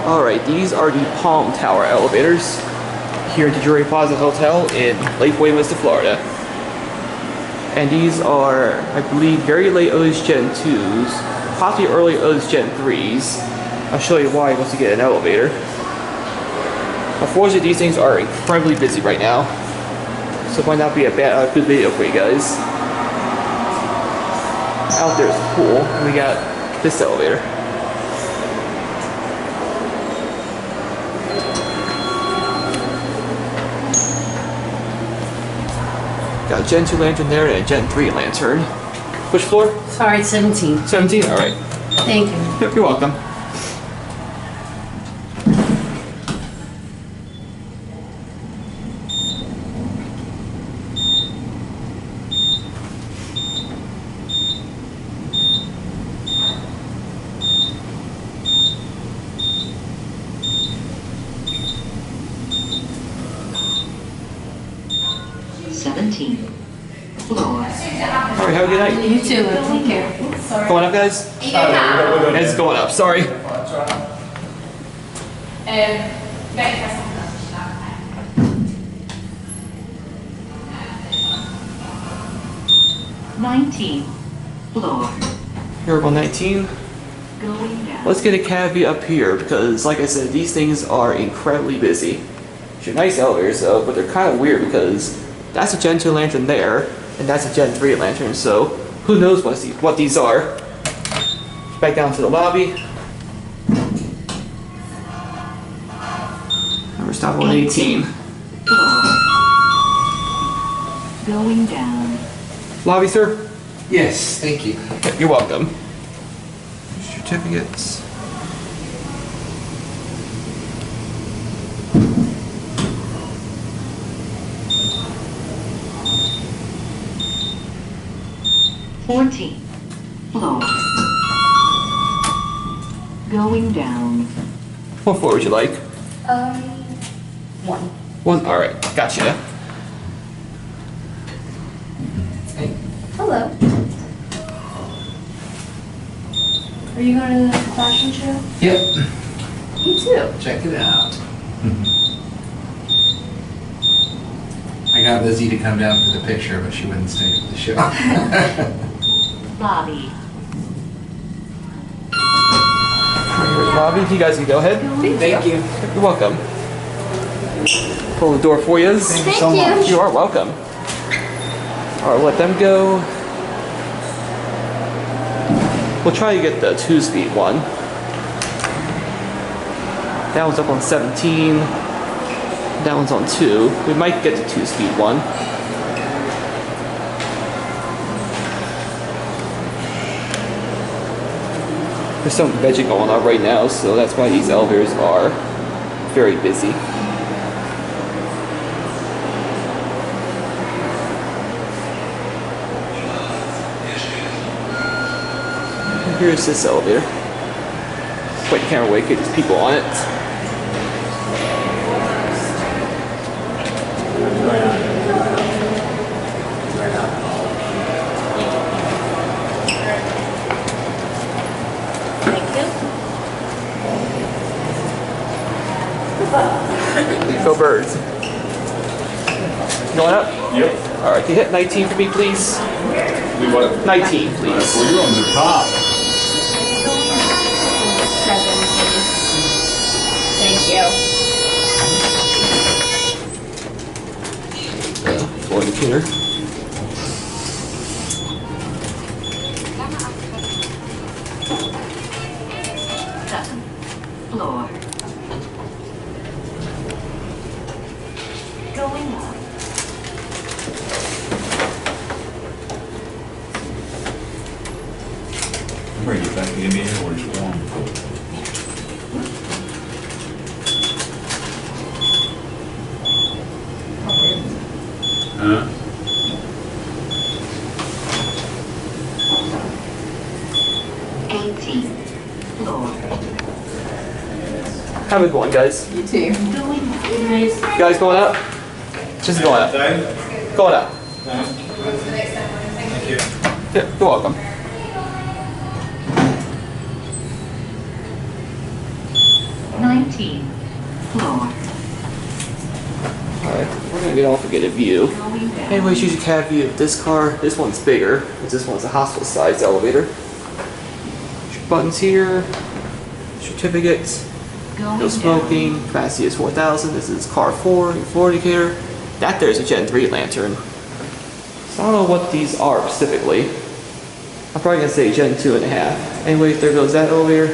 Alright, these are the Palm Tower elevators here at the Drury Plaza Hotel in Lake Buena Vista, Florida. And these are, I believe, very late Otis Gen2s, possibly early Otis Gen3s. I'll show you why once you get an elevator. Unfortunately, these things are incredibly busy right now, so it might not be a good video for you guys. Out there is the pool, and we got this elevator. Got a Gen2 lantern there and a Gen3 lantern. Which floor? Sorry, 17. 17? Alright. Thank you. Yep, you're welcome. Floor. Alright, have a good night. You too. Take care. Going up, guys? It's going up, sorry. 19th floor. Here we're going 19. Going down. Let's get a caveat up here because, like I said, these things are incredibly busy. They're nice elevators though, but they're kind of weird because that's a Gen2 lantern there, and that's a Gen3 lantern, so who knows what these are. Back down to the lobby. And we're stopping on 18. Floor. Going down. Lobby, sir? Yes, thank you. You're welcome. Certificates. Fourteenth floor. Going down. What floor would you like? One. One? Alright, gotcha. Hello. Are you going to the fashion show? Yep, Me too. check it out. I got Lizzie to come down for the picture, but she wouldn't stay for the show. Lobby. Here's lobby. You guys can go ahead. Thank you. You're welcome. Pull the door for you. Thank you so much. You are welcome. Alright, let them go. We'll try to get the 2-speed one. That one's up on 17. That one's on 2. We might get the 2-speed one. There's some vegging going on right now, so that's why these elevators are very busy. Here's this elevator. Wait, the camera away, there's people on it. Go birds. Going up? Yep. Alright, can you hit 19 for me, please? We want 19, please. Well, you're on the top. 7, please. Thank you. Floor indicator. Second floor. Going up. Bring it back in here where it's warm. Huh? 18th floor. Have a good one, guys. You too. Going up. You guys going up? Just going up. Going up. Thank you. Yeah, you're welcome. 13th floor. Alright, we're gonna get off and get a view. Going down. Anyways, you should have a view of this car. This one's bigger, because this one's a hospital-sized elevator. Buttons here, certificates, Going no smoking, capacity is 4,000. This is car 4, your floor indicator. That there's a Gen 3 lantern. So I don't know what these are specifically. I'm probably gonna say Gen2.5. Anyways, there goes that elevator.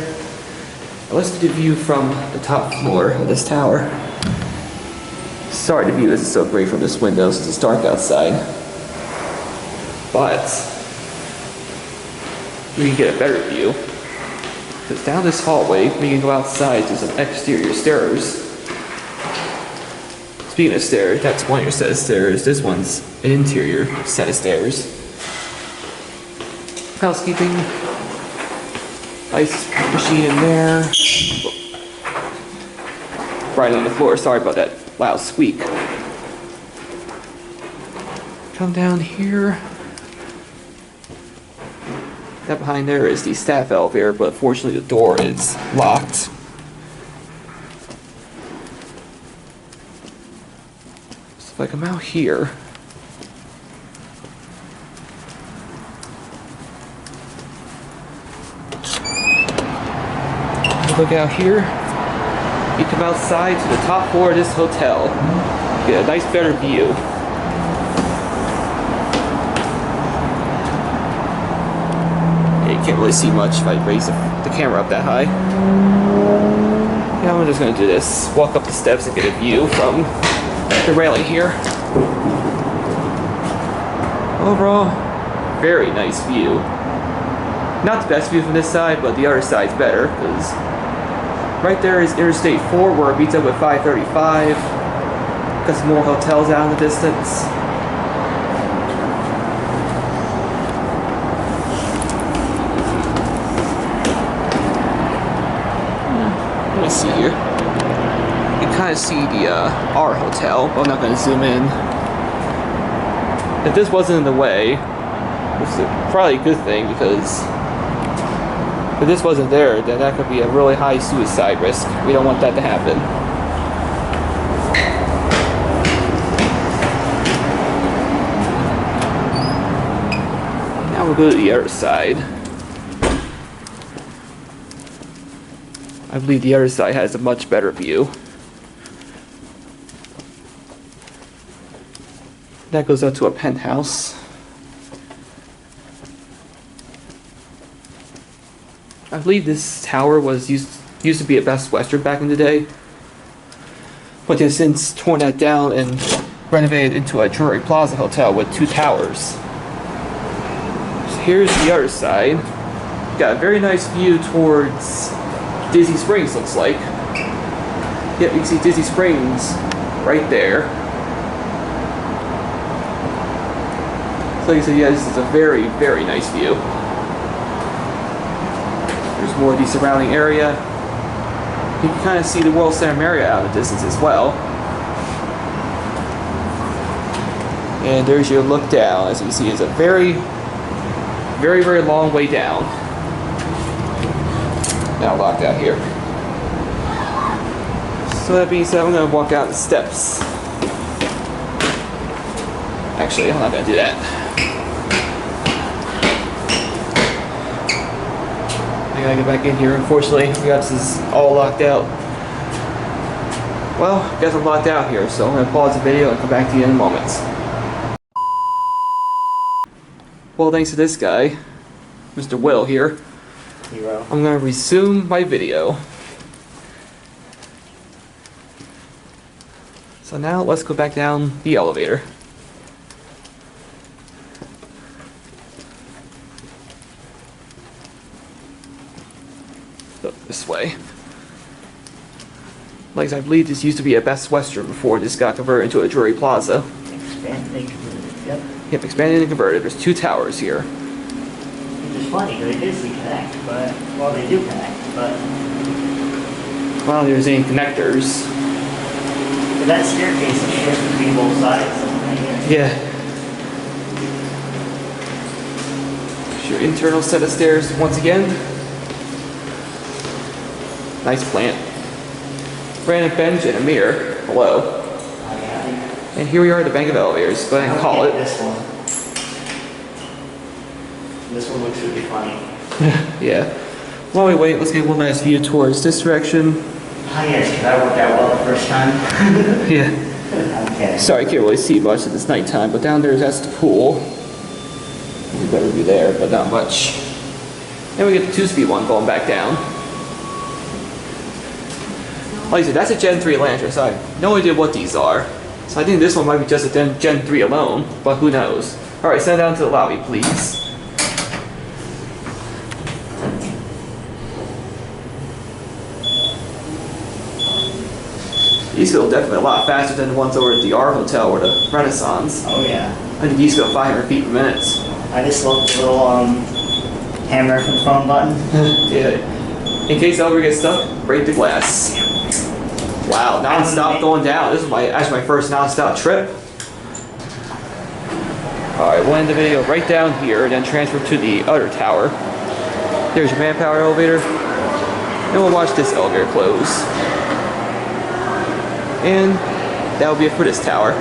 Now let's do the view from the top floor of this tower. Sorry, the view isn't so great from this window since it's dark outside. But we can get a better view. Because down this hallway, we can go outside to some exterior stairs. Speaking of stairs, that's one of your set of stairs. This one's an interior set of stairs. Housekeeping. Ice machine in there. Right on the floor. Sorry about that loud squeak. Come down here. That behind there is the staff elevator, but fortunately the door is locked. So if I come out here, look out here, you come outside to the top floor of this hotel. Get a nice better view. You can't really see much if I raise the camera up that high. Yeah, I'm just gonna do this. Walk up the steps and get a view from the railing here. Overall, very nice view. Not the best view from this side, but the other side's better, because right there is Interstate 4 where it meets up with 535. Got some more hotels out in the distance. Let me see here. You can kind of see the our hotel, but I'm not going to zoom in. If this wasn't in the way, which is probably a good thing, because if this wasn't there, then that could be a really high suicide risk. We don't want that to happen. Now we'll go to the other side. I believe the other side has a much better view. That goes up to a penthouse. I believe this tower was used to be a Best Western back in the day, but they've since torn that down and renovated into a Drury Plaza Hotel with 2 towers. So here's the other side. Got a very nice view towards Disney Springs, looks like. Yep, you can see Disney Springs right there. So like I said, yeah, this is a very, very nice view. There's more of the surrounding area. You can kind of see the World Center Marriott out in the distance as well. And there's your look down. As you can see, it's a very, very, very long way down. Now locked out here. So that being said, I'm going to walk out the steps. Actually, I'm not going to do that. I gotta get back in here. Unfortunately, we got this all locked out. Well, I guess I'm locked out here, so I'm gonna pause the video and come back to you in a moment. Well, thanks to this guy, Mr. Will here, I'm gonna resume my video. So now let's go back down the elevator. This way. Like I believe this used to be a Best Western before this got converted into a Drury Plaza. Expanded and converted, yep. Yep, expanded and converted. There's 2 towers here. Which is funny, because they basically connect, but, well, they do connect, but Well, there's any connectors. that staircase is shared between both sides. Yeah. There's your internal set of stairs once again. Nice plant. random bench and a mirror below. Oh, yeah. And here we are at the bank of elevators. Go ahead and call it. This one. This one looks really funny. Yeah. While we wait, let's get one last view towards this direction. Oh yes, because I worked out well the first time. Yeah. Okay. Sorry, I can't really see much at this nighttime, but down there, that's the pool. You better be there, but not much. And we get the 2-speed one going back down. Like I said, that's a Gen 3 Elantra, so I have no idea what these are. So I think this one might be just a Gen 3 alone, but who knows. Alright, send down to the lobby, please. These feel definitely a lot faster than the ones over at the R Hotel or the Renaissance. Oh yeah. I think these go 500 feet per minute. I just love the little hammer from the phone button. Yeah. In case the elevator gets stuck, break the glass. Wow, non-stop going down. This is actually my first non-stop trip. Alright, we'll end the video right down here and then transfer to the other tower. There's your manpower elevator. And we'll watch this elevator close. And that'll be it for this tower.